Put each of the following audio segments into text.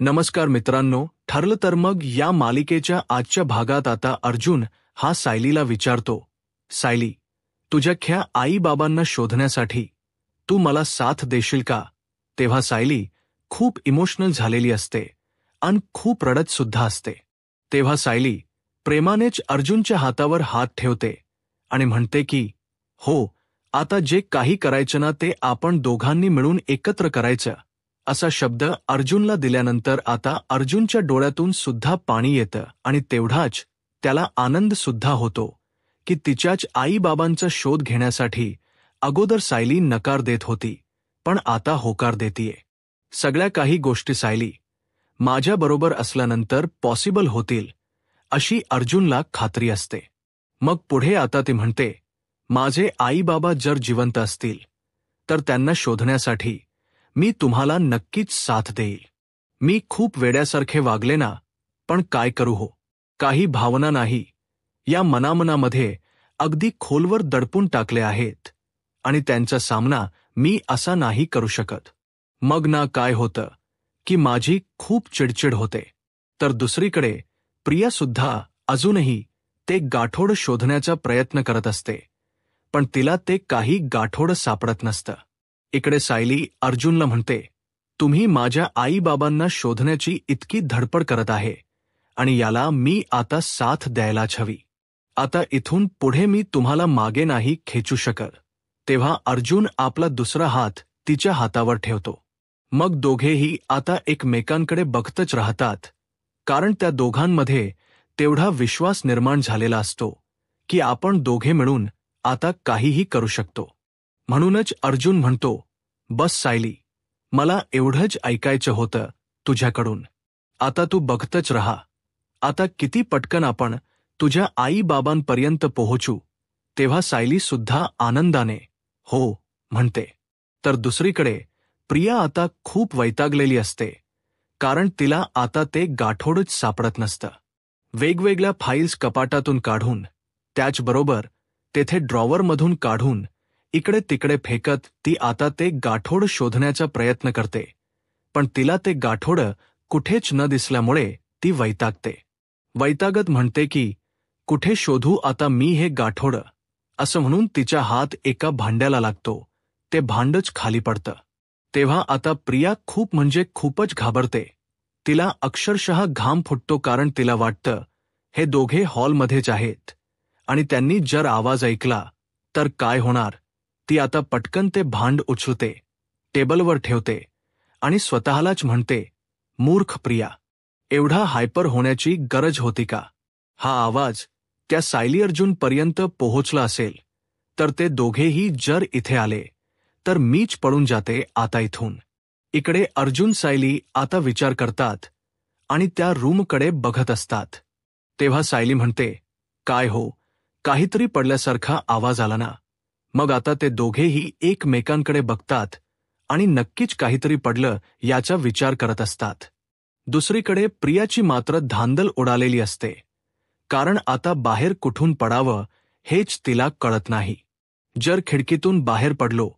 नमस्कार मित्रांनो, ठरलं तर मग या मालिकेच्या आजच्या भागात आता अर्जुन हा सायलीला विचारतो, सायली, तुझ्या आई-बाबांना शोधण्यासाठी तू मला साथ देशील का? तेव्हा सायली खूप इमोशनल झालेली असते आणि खूप रडत सुद्धा असते. तेव्हा सायली प्रेमानेच अर्जुनच्या हातावर हात ठेवते आणि म्हणते की हो, आता जे काही करायचं ना ते आपण दोघांनी मिळून एकत्र करायचं. असा शब्द अर्जुनला दिल्यानंतर आता अर्जुनच्या डोळ्यातून सुद्धा पाणी येतं आणि तेवढाच त्याला आनंद सुद्धा होतो की तिच्याच आई-बाबांचा शोध घेण्यासाठी अगोदर सायली नकार देत होती, पण आता होकार देतीये. सगळ्या काही गोष्टी सायली माझ्याबरोबर असल्यानंतर पॉसिबल होतील, अशी अर्जुनला खात्री असते. मग पुढे आता ती म्हणते, माझे आई-बाबा जर जिवंत असतील तर त्यांना शोधण्यासाठी मी तुम्हाला नक्कीच साथ देईल. मी खूप वेड्यासारखे वागले ना, पण काय करू हो, काही भावना नाही या मनामनामध्ये अगदी खोलवर दडपून टाकले आहेत आणि त्यांचा सामना मी असा नाही करू शकत. मग ना काय होतं की माझी खूप चिडचिड होते. तर दुसरीकडे प्रिया सुद्धा अजूनही ते गाठोड शोधण्याचा प्रयत्न करत असते, पण तिला ते काही गाठोड सापडत नसतं. इकडे सायली अर्जुनला म्हणते, तुम्ही माझ्या आई-बाबांना शोधण्याची इतकी धडपड करत आहे आणि याला मी आता साथ द्यायलाच हवी. आता इथून पुढे मी तुम्हाला मागे नाही खेचू शकत. तेव्हा अर्जुन आपला दुसरा हात तिच्या हातावर ठेवतो. मग दोघेही आता एकमेकांकडे बघतच राहतात, कारण त्या दोघांमध्ये तेवढा विश्वास निर्माण झालेला असतो की आपण दोघे मिळून आता काहीही करू शकतो. म्हणूनच अर्जुन म्हणतो, बस सायली, मला एवढंच ऐकायचं होतं तुझ्याकडून. आता तू बघतच राहा. आता किती पटकन आपण तुझ्या आई-बाबांपर्यंत पोहोचू. तेव्हा सायली सुद्धा आनंदाने हो म्हणते. तर दुसरीकडे प्रिया आता खूप वैतागलेली असते, कारण तिला आता ते गाठोडच सापडत नसतं. वेगवेगळ्या फाईल्स कपाटातून काढून, त्याचबरोबर तेथे ड्रॉवरमधून काढून इकडे तिकडे फेकत ती आता ते गाठोड शोधण्याचा प्रयत्न करते, पण तिला ते गाठोड कुठेच न दिसल्यामुळे ती वैतागते. वैतागत म्हणते की कुठे शोधू आता मी हे गाठोड, असं म्हणून तिचा हात एका भांड्याला लागतो. ते भांडच खाली पडतं. तेव्हा आता प्रिया खूप म्हणजे खूपच घाबरते. तिला अक्षरशः घाम फुटतो, कारण तिला वाटतं हे दोघे हॉलमध्येच आहेत आणि त्यांनी जर आवाज ऐकला तर काय होणार. ती आता पटकन ते भांड उचलते, टेबलवर ठेवते आणि स्वतःलाच म्हणते, मूर्ख प्रिया, एवढा हायपर होण्याची गरज होती का? हा आवाज त्या सायली अर्जुनपर्यंत पोहोचला असेल तर ते दोघेही जर इथे आले तर मीच पळून जाते आता इथून. इकडे अर्जुन सायली आता विचार करतात आणि त्या रूमकडे बघत असतात. तेव्हा सायली म्हणते, काय हो, काहीतरी पडल्यासारखा आवाज आला ना. मग आता ते दोघेही एकमेकांकडे बघतात आणि नक्कीच काहीतरी पडलं याचा विचार करत असतात. दुसरीकडे प्रियाची मात्र धांदल उडालेली असते, कारण आता बाहेर कुठून पडावं हेच तिला कळत नाही. जर खिडकीतून बाहेर पडलो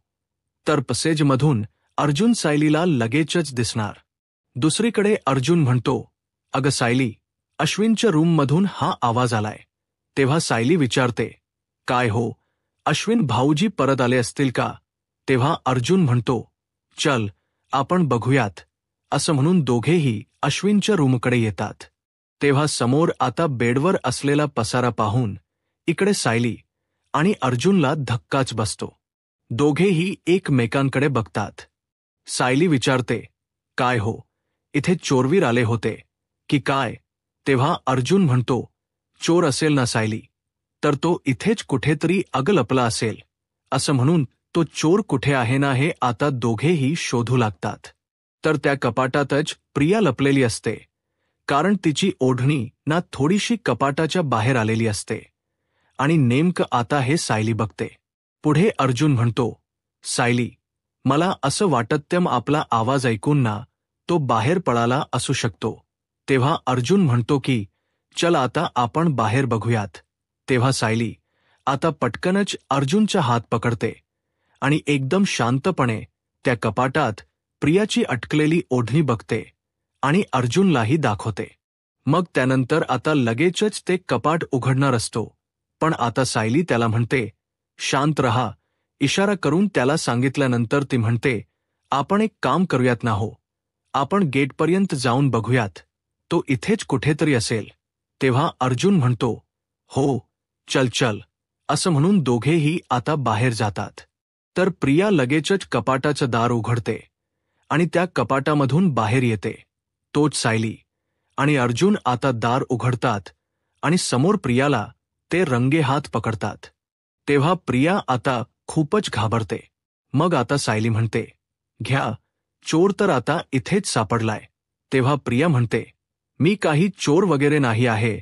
तर पसेजमधून अर्जुन सायलीला लगेचच दिसणार. दुसरीकडे अर्जुन म्हणतो, अगं सायली, अश्विनच्या रूममधून हा आवाज आलाय. तेव्हा सायली विचारते, काय हो, अश्विन भाऊजी परत आले असतील का? तेव्हा अर्जुन म्हणतो, चल आपण बघूयात, असं म्हणून दोघेही अश्विनच्या रूमकडे येतात. तेव्हा समोर आता बेडवर असलेला पसारा पाहून इकडे सायली आणि अर्जुनला धक्काच बसतो. दोघेही एकमेकांकडे बघतात. सायली विचारते, काय हो, इथे चोरवीर आले होते की काय? तेव्हा अर्जुन म्हणतो, चोर असेल ना सायली, तर तो इथेच कुठेतरी लपला असेल. असं म्हणून तो चोर कुठे आहे ना हे आता दोघेही शोधू लागतात. तर त्या कपाटातच प्रिया लपलेली असते, कारण तिची ओढणी ना थोडीशी कपाटाच्या बाहेर आलेली असते आणि नेमकं आता हे सायली बघते. पुढे अर्जुन म्हणतो, सायली, मला असं वाटतं आपला आवाज ऐकून ना तो बाहेर पळाला असू शकतो. तेव्हा अर्जुन म्हणतो की चल आता आपण बाहेर बघूयात. तेव्हा सायली आता पटकनच अर्जुनचा हात पकडते आणि एकदम शांतपणे त्या कपाटात प्रियाची अटकलेली ओढणी बघते आणि अर्जुनलाही दाखवते. मग त्यानंतर आता लगेचच ते कपाट उघडणार असतो, पण आता सायली त्याला म्हणते, शांत रहा. इशारा करून त्याला सांगितल्यानंतर ती म्हणते, आपण एक काम करूयात ना हो, आपण गेटपर्यंत जाऊन बघूयात, तो इथेच कुठेतरी असेल. तेव्हा अर्जुन म्हणतो, हो, चल चल, असं म्हणून दोघेही आता बाहेर जातात. तर प्रिया लगेचच कपाटाचं दार उघडते आणि त्या कपाटामधून बाहेर येते. तोच सायली आणि अर्जुन आता दार उघडतात आणि समोर प्रियाला ते रंगेहात पकडतात. तेव्हा प्रिया आता खूपच घाबरते. मग आता सायली म्हणते, घ्या, चोर तर आता इथेच सापडलाय. तेव्हा प्रिया म्हणते, मी काही चोर वगैरे नाही आहे,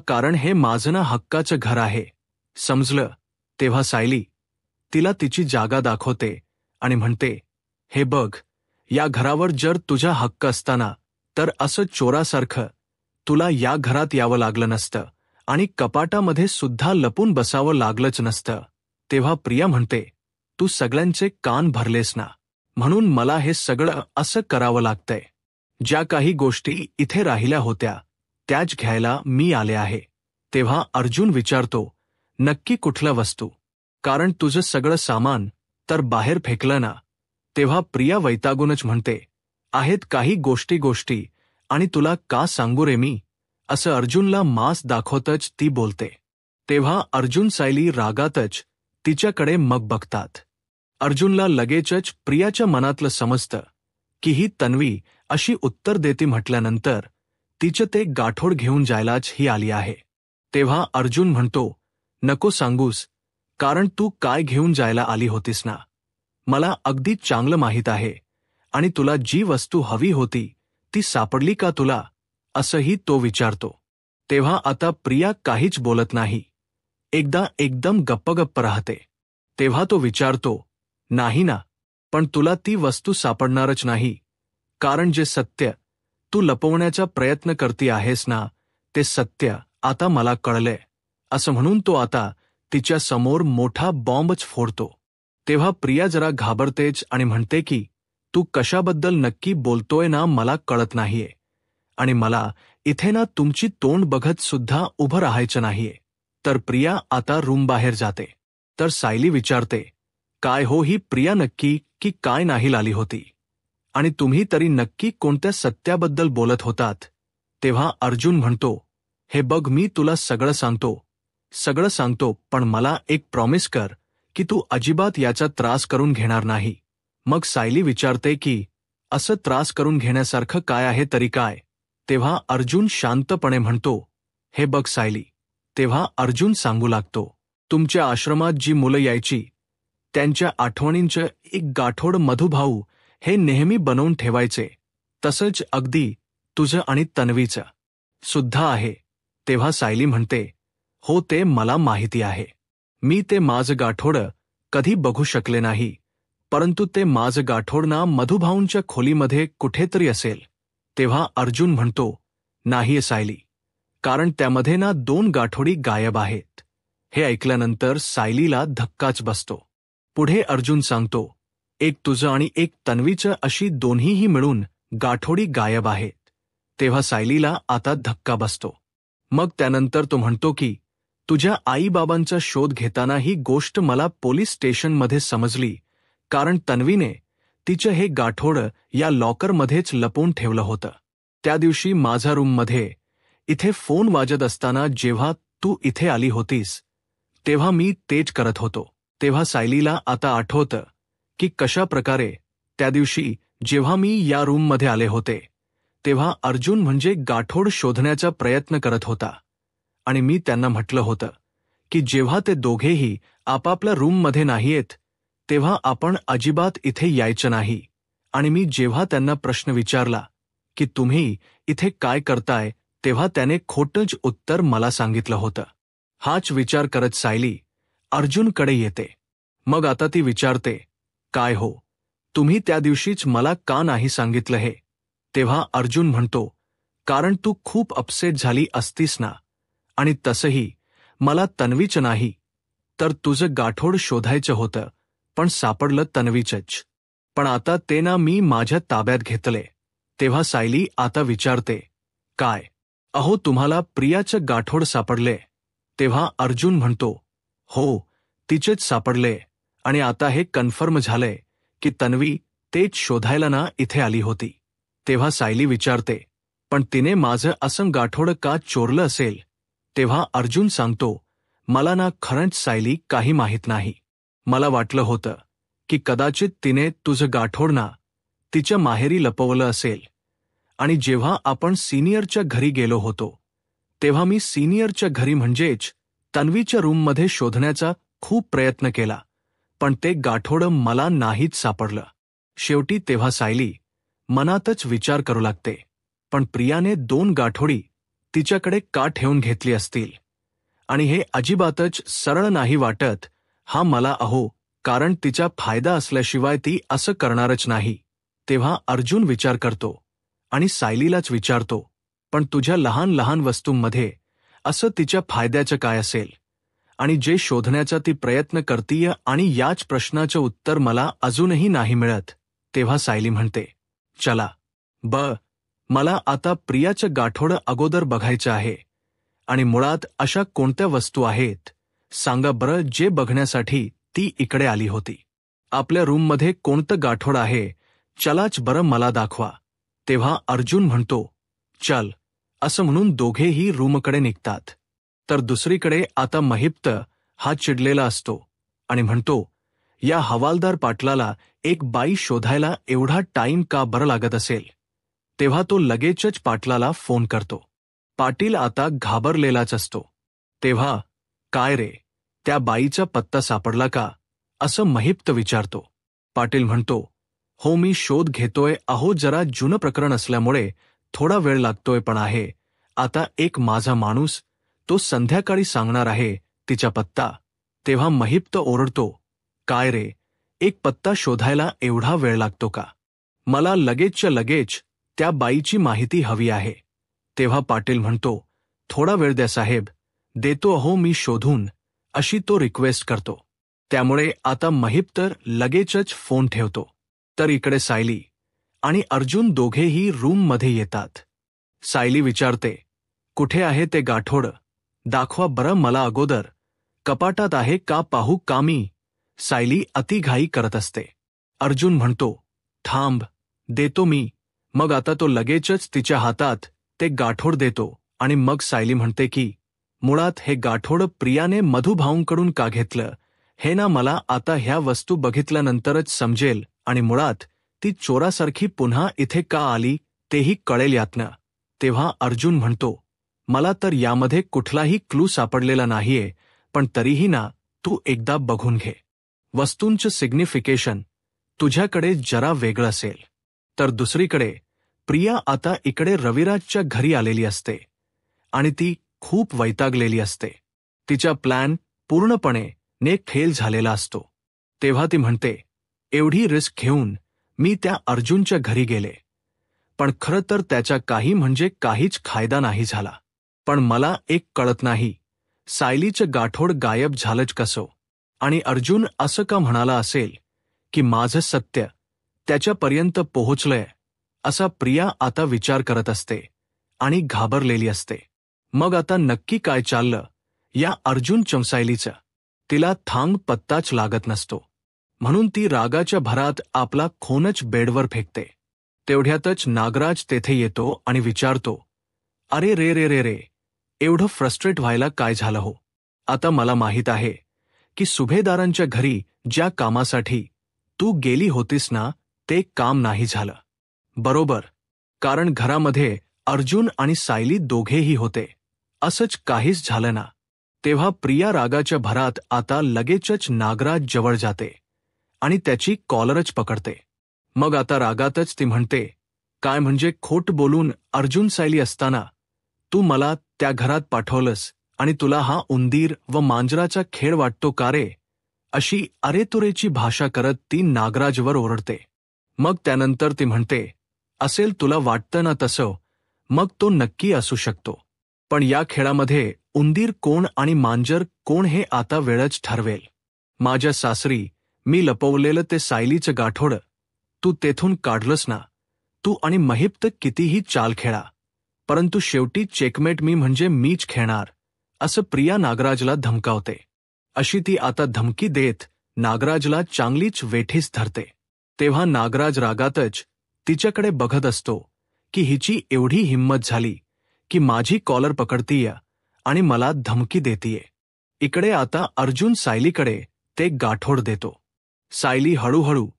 कारण हे माझं ना हक्काचं घर आहे, समजलं. तेव्हा सायली तिला तिची जागा दाखवते आणि म्हणते, हे बघ, या घरावर जर तुझा हक्क असताना तर असं चोरासारखं तुला या घरात यावं लागलं नसतं आणि कपाटामध्ये सुद्धा लपून बसावं लागलंच नसतं. तेव्हा प्रिया म्हणते, तू सगळ्यांचे कान भरलेस ना, म्हणून मला हे सगळं असं करावं लागतंय. ज्या काही गोष्टी इथे राहिल्या होत्या त्याच घ्यायला मी आले आहे. तेव्हा अर्जुन विचारतो, नक्की कुठल्या वस्तू, कारण तुझं सगळं सामान तर बाहेर फेकलं ना. तेव्हा प्रिया वैतागूनच म्हणते, आहेत काही गोष्टी आणि तुला का सांगू रे मी, असं अर्जुनला मांस दाखवतच ती बोलते. तेव्हा अर्जुन सायली रागातच तिच्याकडे मग बघतात. अर्जुनला लगेचच प्रियाच्या मनातलं समजतं की ही तन्वी अशी उत्तर देते म्हटल्यानंतर तिचं ते गाठोड घेऊन जायलाच ही आली आहे. तेव्हा अर्जुन म्हणतो, नको सांगूस, कारण तू काय घेऊन जायला आली होतीस ना, मला अगदी चांगलं माहीत आहे. आणि तुला जी वस्तू हवी होती ती सापडली का तुला, असंही तो विचारतो. तेव्हा आता प्रिया काहीच बोलत नाही, एकदम गप्प राहते. तेव्हा तो विचारतो, नाही ना, पण तुला ती वस्तू सापडणारच नाही, कारण जे सत्य तू लपवण्याचा प्रयत्न करती आहेस ना, ते सत्य आता मला कळलंय, असं म्हणून तो आता तिच्या समोर मोठा बॉम्बच फोडतो. तेव्हा प्रिया जरा घाबरतेच आणि म्हणते की तू कशाबद्दल नक्की बोलतोय ना मला कळत नाहीये, आणि मला इथे ना तुमची तोंड बघत सुद्धा उभं राहायचं नाहीये. तर प्रिया आता रूम बाहेर जाते. तर सायली विचारते, काय हो, ही प्रिया नक्की की काय नाही आली होती, आणि तुम्ही तरी नक्की कोणत्या सत्याबद्दल बोलत होतात. तेव्हा अर्जुन म्हणतो, हे बघ, मी तुला सगळं सांगतो, पण मला एक प्रॉमिस कर की तू अजिबात याचा त्रास करून घेणार नाही. मग सायली विचारते की असं त्रास करून घेण्यासारखं काय आहे तरी काय. तेव्हा अर्जुन शांतपणे म्हणतो, हे बघ सायली. तेव्हा अर्जुन सांगू लागतो, तुमच्या आश्रमात जी मुलं यायची त्यांच्या आठवणींचं एक गाठोड मधुभाऊ हे नेहमी बनवून ठेवायचे, तसंच अगदी तुझं आणि तन्वीचं सुद्धा आहे. तेव्हा सायली म्हणते, हो, ते मला माहिती आहे. मी ते माझं गाठोडं कधी बघू शकले नाही, परंतु ते माझं गाठोड ना मधुभाऊंच्या खोलीमध्ये कुठेतरी असेल. तेव्हा अर्जुन म्हणतो, नाहीये सायली, कारण त्यामध्ये ना 2 गाठोडी गायब आहेत. हे ऐकल्यानंतर सायलीला धक्काच बसतो. पुढे अर्जुन सांगतो, एक तुझं आणि एक तन्वीचं, अशी दोन्हीही मिळून गाठोडी गायब आहेत. तेव्हा सायलीला आता धक्का बसतो. मग त्यानंतर तो म्हणतो की तुझ्या आईबाबांचा शोध घेताना ही गोष्ट मला पोलीस स्टेशनमध्ये समजली, कारण तन्वीने तिचं हे गाठोडं या लॉकरमध्येच लपवून ठेवलं होतं. त्या दिवशी माझ्या रूममध्ये इथे फोन वाजत असताना जेव्हा तू इथे आली होतीस तेव्हा मी तेच करत होतो. तेव्हा सायलीला आता आठवतं की कशा प्रकारे त्या दिवशी जेव्हा मी या रूममध्ये आले होते तेव्हा अर्जुन म्हणजे गाठोड शोधण्याचा प्रयत्न करत होता, आणि मी त्यांना म्हटलं होतं की जेव्हा ते दोघेही आपापल्या रूममध्ये नाहीयेत तेव्हा आपण अजिबात इथे यायचं नाही. आणि मी जेव्हा त्यांना प्रश्न विचारला की तुम्ही इथे काय करताय तेव्हा त्याने खोटंच उत्तर मला सांगितलं होतं. हाच विचार करत सायली अर्जुनकडे येते. मग आता ती विचारते, काय हो, तुम्ही त्या दिवशीच मला का नाही सांगितलं हे. तेव्हा अर्जुन म्हणतो, कारण तू खूप अपसेट झाली असतीस ना, आणि तसंही मला तन्वीचं नाही तर तुझं गाठोड शोधायचं होतं, पण सापडलं तन्वीचंच. पण आता ते ना मी माझ्या ताब्यात घेतले, तेव्हा सायली आता विचारते, काय? अहो, तुम्हाला प्रियाचं गाठोड सापडले? तेव्हा अर्जुन म्हणतो, हो, तिचेच सापडले, आणि आता हे कन्फर्म झालंय की तन्वी तेच शोधायला ना इथे आली होती. तेव्हा सायली विचारते, पण तिने माझं असं गाठोड का चोरलं असेल? तेव्हा अर्जुन सांगतो, मला ना खरंच सायली काही माहीत नाही. मला वाटलं होतं की कदाचित तिने तुझं गाठोड ना तिच्या माहेरी लपवलं असेल, आणि जेव्हा आपण सिनियरच्या घरी गेलो होतो तेव्हा मी सिनियरच्या घरी म्हणजेच तन्वीच्या रूममध्ये शोधण्याचा खूप प्रयत्न केला, पण ते गाठोडं मला नाहीच सापडलं. शेवटी तेव्हा सायली मनातच विचार करू लागते, पण प्रियाने 2 गाठोडी तिच्याकडे का ठेवून घेतली असतील? आणि हे अजिबातच सरळ नाही वाटत हा मला. कारण तिचा फायदा असल्याशिवाय ती असं करणारच नाही. तेव्हा अर्जुन विचार करतो आणि सायलीलाच विचारतो, पण तुझ्या लहान लहान वस्तूंमध्ये असं तिच्या फायद्याचं काय असेल? आणि जे शोधण्याचा ती प्रयत्न करतीय, आणि याच प्रश्नाचं उत्तर मला अजूनही नाही मिळत. तेव्हा सायली म्हणते, चला मला आता प्रियाचं गाठोडं अगोदर बघायचं आहे. आणि मुळात अशा कोणत्या वस्तू आहेत सांगा बरं जे बघण्यासाठी ती इकडे आली होती? आपल्या रूममध्ये कोणतं गाठोड आहे? चलाच बरं मला दाखवा. तेव्हा अर्जुन म्हणतो, चल, असं म्हणून दोघेही रूमकडे निघतात. तर दुसरीकडे आता महिप्त हा चिडलेला असतो आणि म्हणतो, या हवालदार पाटलाला एक बाई शोधायला एवढा टाईम का बरं लागत असेल? तेव्हा तो लगेचच पाटलाला फोन करतो. पाटील आता घाबरलेलाच असतो. तेव्हा, काय रे, त्या बाईचा पत्ता सापडला का? असं महिप्त विचारतो. पाटील म्हणतो, हो, मी शोध घेतोय. जरा जुनं प्रकरण असल्यामुळे थोडा वेळ लागतोय, पण आहे आता एक माझा माणूस, तो संध्याकाळी सांगणार आहे तिचा पत्ता. तेव्हा महिप्त ओरडतो, काय रे, एक पत्ता शोधायला एवढा वेळ लागतो का? मला लगेचच्या लगेच त्या बाईची माहिती हवी आहे. तेव्हा पाटील म्हणतो, थोडा वेळ द्या साहेब, देतो मी शोधून, अशी तो रिक्वेस्ट करतो. त्यामुळे आता महिप्त लगेचच फोन ठेवतो. तर इकडे सायली आणि अर्जुन दोघेही रूममध्ये येतात. सायली विचारते, कुठे आहे ते गाठोड? दाखवा बरं मला अगोदर. कपाटात आहे का पाहू का मी? सायली अतिघाई करत असते. अर्जुन म्हणतो, थांब, देतो मी. मग आता तो लगेचच तिच्या हातात ते गाठोड देतो, आणि मग सायली म्हणते की मुळात हे गाठोड प्रियाने मधुभाऊंकडून का घेतलं हे ना मला आता ह्या वस्तू बघितल्यानंतरच समजेल, आणि मुळात ती चोरासारखी पुन्हा इथे का आली तेही कळेल यातनं. तेव्हा अर्जुन म्हणतो, मला तर यामध्ये कुठलाही क्लू सापडलेला नाहीये, पण तरीही ना तू एकदा बघून घे. वस्तूंचं सिग्निफिकेशन तुझ्याकडे जरा वेगळं असेल. तर दुसरीकडे प्रिया आता इकडे रविराजच्या घरी आलेली असते आणि ती खूप वैतागलेली असते. तिचा प्लॅन पूर्णपणे फेल झालेला असतो. तेव्हा ती म्हणते, एवढी रिस्क घेऊन मी त्या अर्जुनच्या घरी गेले, पण खरं तर त्याचा काहीच फायदा नाही झाला. पण मला एक कळत नाही, सायलीचं गाठोड गायब झालंच कसं? आणि अर्जुन असं का म्हणाला असेल की माझं सत्य त्याच्यापर्यंत पोहोचलंय? असा प्रिया आता विचार करत असते आणि घाबरलेली असते. मग आता नक्की काय चाललं या अर्जुन सायलीचं? तिला थांग पत्ताच लागत नसतो, म्हणून ती रागाच्या भरात आपला खोनच बेडवर फेकते. तेवढ्यातच नागराज तेथे येतो आणि विचारतो, अरे रे रे रे रे, एवढं फ्रस्ट्रेट व्हायला काय झालं हो? आता मला माहीत आहे की सुभेदारांच्या घरी ज्या कामासाठी तू गेली होतीस ना, ते काम नाही झालं. बरोबर, कारण घरामध्ये अर्जुन आणि सायली दोघेही होते. असंच काहीच झालं ना? तेव्हा प्रिया रागाच्या भरात आता लगेचच नागराज जवळ जाते आणि त्याची कॉलरच पकडते. मग आता रागातच ती म्हणते, काय म्हणजे खोट बोलून अर्जुन सायली असताना तू मला त्या घरात पाठवलंस, आणि तुला हा उंदीर व मांजराचा खेळ वाटतो का रे? अशी अरेतुरेची भाषा करत ती नागराजवर ओरडते. मग त्यानंतर ती म्हणते, असेल तुला वाटतं ना तसं, मग तो नक्की असू शकतो, पण या खेळामध्ये उंदीर कोण आणि मांजर कोण हे आता वेळच ठरवेल. माझ्या सासरी मी लपवलेलं ते सायलीचं गाठोड तू तेथून काढलंस ना? तू आणि महिप्त कितीही चाल खेळा, परंतु शेवटी चेकमेट मी म्हणजे मीच खेळणार, असं प्रिया नागराजला धमकावते. अशी ती आता धमकी देत नागराजला चांगलीच वेठीस धरते. तेव्हा नागराज रागातच तिच्याकडे बघत असतो की हिची एवढी हिंमत झाली की माझी कॉलर पकडतीय आणि मला धमकी देतीये. इकडे आता अर्जुन सायलीकडे ते गाठोड देतो. सायली हळूहळू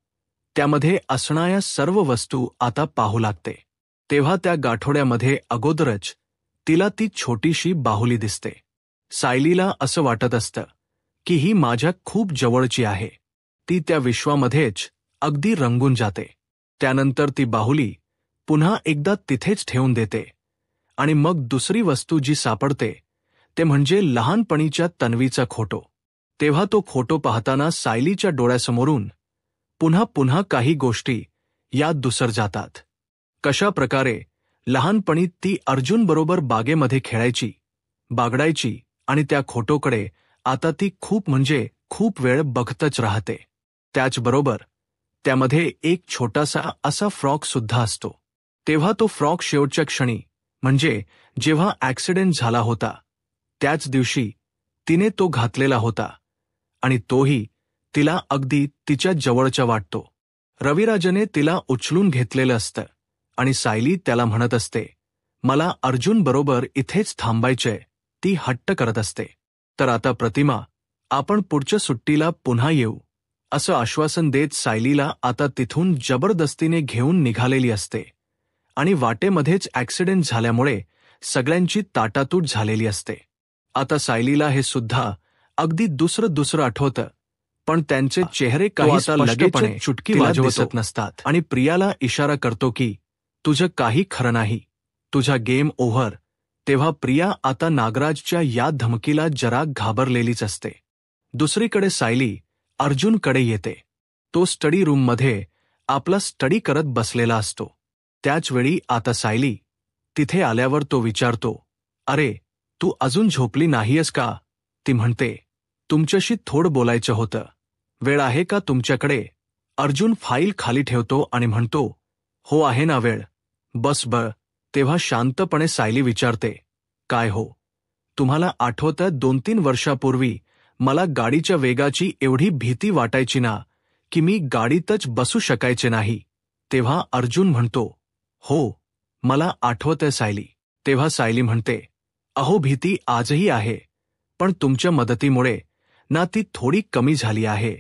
त्यामध्ये असणाऱ्या सर्व वस्तू आता पाहू लागते. तेव्हा त्या गाठोड्यामध्ये अगोदरच तिला ती छोटीशी बाहुली दिसते. सायलीला असं वाटत असतं की ही माझ्या खूप जवळची आहे. ती त्या विश्वामध्येच अगदी रंगून जाते. त्यानंतर ती बाहुली पुन्हा एकदा तिथेच ठेवून देते आणि मग दुसरी वस्तू जी सापडते ते म्हणजे लहानपणीच्या तन्वीचा फोटो. तेव्हा तो फोटो पाहताना सायलीच्या डोळ्यासमोरून पुन्हा पुन्हा काही गोष्टी यात दुसर जातात. कशा प्रकारे लहानपणी ती अर्जुनबरोबर बागेमध्ये खेळायची, बागडायची आणि त्या फोटोकडे आता ती खूप म्हणजे खूप वेळ बघतच राहते. त्याचबरोबर त्यामध्ये एक छोटासा असा फ्रॉक सुद्धा असतो. तेव्हा तो फ्रॉक शेवटच्या क्षणी म्हणजे जेव्हा ॲक्सिडेंट झाला होता त्याच दिवशी तिने तो घातलेला होता आणि तोही तिला अगदी तिच्या जवळचा वाटतो. रविराजने तिला उचलून घेतलेलं असतं आणि सायली त्याला म्हणत असते, मला अर्जुन बरोबर इथेच थांबायचंय. ती हट्ट करत असते. तर आता प्रतिमा, आपण पुढच्या सुट्टीला पुन्हा येऊ, असं आश्वासन देत सायलीला आता तिथून जबरदस्तीने घेऊन निघालेली असते आणि वाटेमध्येच ॲक्सिडेंट झाल्यामुळे सगळ्यांची ताटातूट झालेली असते. आता सायलीला हे सुद्धा अगदी दुसरं आठवतं, पण त्यांचे चेहरे काही स्पष्टपणे चुटकी वाजवत नसतात आणि प्रियाला इशारा करतो की तुझं काही खरं नाही, तुझा गेम ओव्हर. तेव्हा प्रिया आता नागराजच्या या धमकीला जरा घाबरलेलीच असते. दुसरीकडे सायली अर्जुनकडे येते. तो स्टडी रूममध्ये आपला स्टडी करत बसलेला असतो. त्याचवेळी आता सायली तिथे आल्यावर तो विचारतो, अरे तू अजून झोपली नाहीयस का? ती म्हणते, तुमच्याशी थोडं बोलायचं होतं, वेळ आहे का तुमच्याकडे? अर्जुन फाईल खाली ठेवतो आणि म्हणतो, हो आहे ना वेळ, बस तेव्हा शांतपणे सायली विचारते, काय हो? तुम्हाला आठवतं 2-3 वर्षापूर्वी मला गाडीच्या वेगाची एवढी भीती वाटायची ना की मी गाडीतच बसू शकायचे नाही? तेव्हा अर्जुन म्हणतो, हो मला आठवतंय सायली. तेव्हा सायली म्हणते, अहो भीती आजही आहे, पण तुमच्या मदतीमुळे ना ती थोडी कमी झाली आहे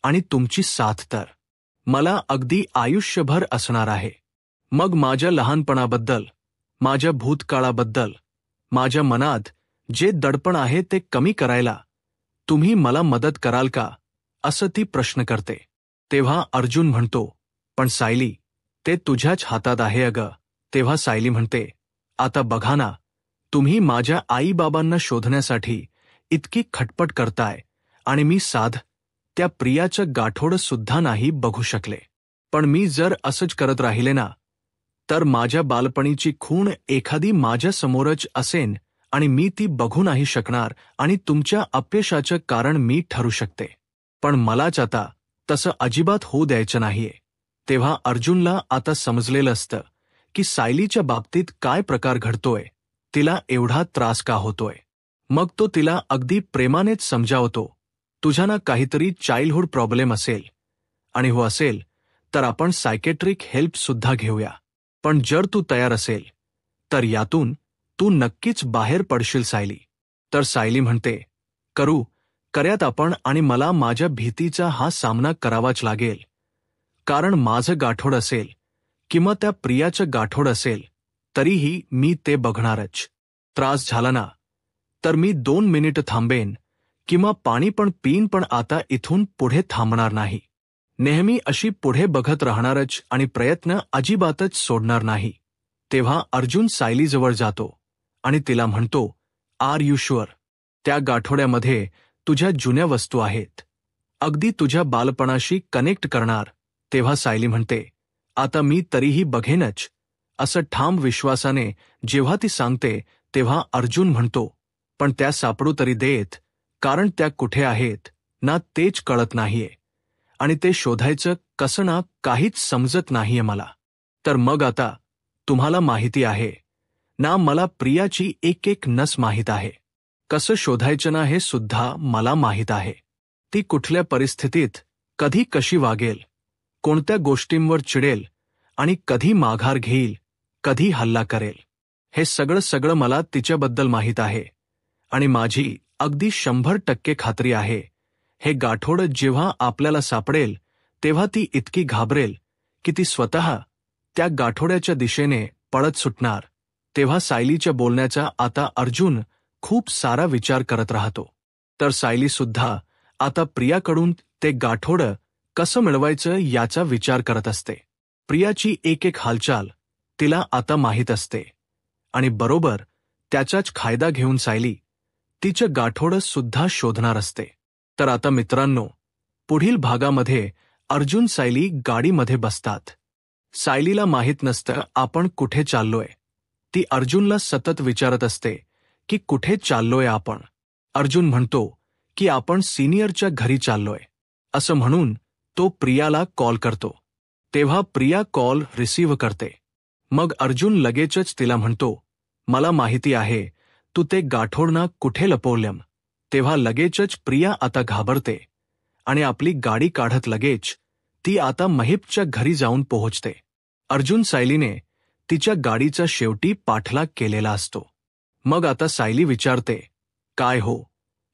आणि तुमची साथ तर मला अगदी आयुष्यभर असणार आहे. मग माझ्या लहानपणाबद्दल, माझ्या भूतकाळाबद्दल, माझ्या मनात जे दडपण आहे ते कमी करायला तुम्ही मला मदत कराल का, असं ती प्रश्न करते. तेव्हा अर्जुन म्हणतो, पण सायली ते तुझ्याच हातात आहे अगं. तेव्हा सायली म्हणते, आता बघा ना, तुम्ही माझ्या आईबाबांना शोधण्यासाठी इतकी खटपट करताय आणि मी त्या प्रियाचं गाठोडं सुद्धा नाही बघू शकले. पण मी जर असंच करत राहिले ना तर माझ्या बालपणीची खूण एखादी माझ्या समोरच असेन आणि मी ती बघू नाही शकणार आणि तुमच्या अपयशाचं कारण मी ठरू शकते. पण मलाच आता तसं अजिबात होऊ द्यायचं नाहीये. तेव्हा अर्जुनला आता समजलेलं असतं की सायलीच्या बाबतीत काय प्रकार घडतोय, तिला एवढा त्रास का होतोय. मग तो तिला अगदी प्रेमानेच समजावतो, तुझ्याना काहीतरी चाइल्डहुड प्रॉब्लेम असेल आणि हो असेल तर आपण सायकेट्रिक हेल्प सुद्धा घेऊया. पण जर तू तयार असेल तर यातून तू नक्कीच बाहेर पडशील सायली. तर सायली म्हणते, करूयात आपण आणि मला माझ्या भीतीचा हा सामना करावाच लागेल, कारण माझं गाठोड असेल किंवा त्या प्रियाचं गाठोड असेल तरीही मी ते बघणारच. त्रास झाला ना तर मी 2 मिनिटं थांबेन किंवा पाणी पण पिईन, पण आता इथून पुढे थांबणार नाही. नेहमी अशी पुढे बघत राहणारच आणि प्रयत्न अजिबातच सोडणार नाही. तेव्हा अर्जुन सायलीजवळ जातो आणि तिला म्हणतो, आर यू शुअर? त्या गाठोड्यामध्ये तुझ्या जुन्या वस्तू आहेत, अगदी तुझ्या बालपणाशी कनेक्ट करणार. तेव्हा सायली म्हणते, आता मी तरीही बघेनच, असं ठाम विश्वासाने जेव्हा ती सांगते तेव्हा अर्जुन म्हणतो, पण त्या सापडू तरी देत, कारण त्या कुठे आहेत ना तेच कळत नाहीये आणि ते शोधायचं कसं ना काहीच समजत नाहीये मला. तर मग आता तुम्हाला माहिती आहे ना, मला प्रियाची एक एक नस माहीत आहे. कसं शोधायचं ना हे सुद्धा मला माहीत आहे. ती कुठल्या परिस्थितीत कधी कशी वागेल, कोणत्या गोष्टींवर चिडेल आणि कधी माघार घेईल, कधी हल्ला करेल, हे सगळं मला तिच्याबद्दल माहीत आहे. आणि माझी अगदी 100% खात्री आहे, हे गाठोडं जेव्हा आपल्याला सापडेल तेव्हा ती इतकी घाबरेल की ती स्वतः त्या गाठोड्याच्या दिशेने पळत सुटणार. तेव्हा सायलीच्या बोलण्याचा आता अर्जुन खूप सारा विचार करत राहतो. तर सायली सुद्धा आता प्रियाकडून ते गाठोडं कसं मिळवायचं याचा विचार करत असते. प्रियाची एक एक हालचाल तिला आता माहीत असते आणि बरोबर त्याचाच फायदा घेऊन सायली तिचं गाठोडं सुद्धा शोधणार असते. तर आता मित्रांनो, पुढील भागामध्ये अर्जुन सायली गाडीमध्ये बसतात. सायलीला माहीत नसतं आपण कुठे चाललोय. ती अर्जुनला सतत विचारत असते की कुठे चाललोय आपण. अर्जुन म्हणतो की आपण सिनियरच्या घरी चाललोय. असं म्हणून तो प्रियाला कॉल करतो. तेव्हा प्रिया कॉल रिसीव्ह करते. मग अर्जुन लगेचच तिला म्हणतो, मला माहिती आहे तू ते गाठोडं कुठे लपवलं. तेव्हा लगेचच प्रिया आता घाबरते आणि आपली गाडी काढत लगेच ती आता महिपच्या घरी जाऊन पोहोचते. अर्जुन सायलीने तिच्या गाडीचा शेवटी पाठलाग केलेला असतो. मग आता सायली विचारते, काय हो,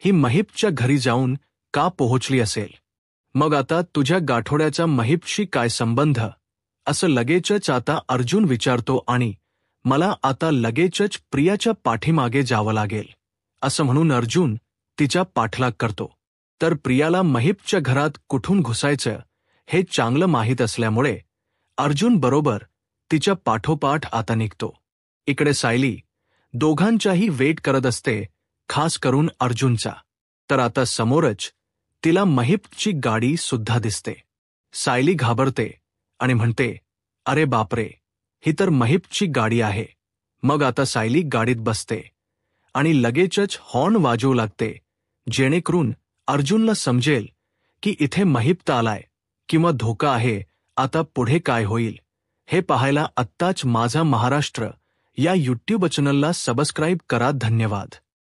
ही महिपच्या घरी जाऊन का पोहोचली असेल? मग आता तुझ्या गाठोड्याचा महिपशी काय संबंध? असं लगेचच आता अर्जुन विचारतो आणि मला आता लगेचच प्रियाच्या पाठीमागे जावं लागेल असं म्हणून अर्जुन तिचा पाठलाग करतो. तर प्रियाला महिपच्या घरात कुठून घुसायचं हे चांगलं माहीत असल्यामुळे अर्जुन बरोबर तिच्या पाठोपाठ आता निघतो. इकडे सायली दोघांच्याही वेट करत असते, खास करून अर्जुनचा. तर आता समोरच तिला महिपची गाडी सुद्धा दिसते. सायली घाबरते आणि म्हणते, अरे बापरे, ही तर महिपची गाडी आहे. मग आता सायली गाडीत बसते आणि लगेचच हॉर्न वाजवू लागते, जेणेकरून अर्जुनला समजेल की इथे महिप आलाय किंवा धोका आहे. आता पुढे काय होईल हे पाहायला आत्ताच माझा महाराष्ट्र या यूट्यूब चॅनलला सबस्क्राईब करा. धन्यवाद.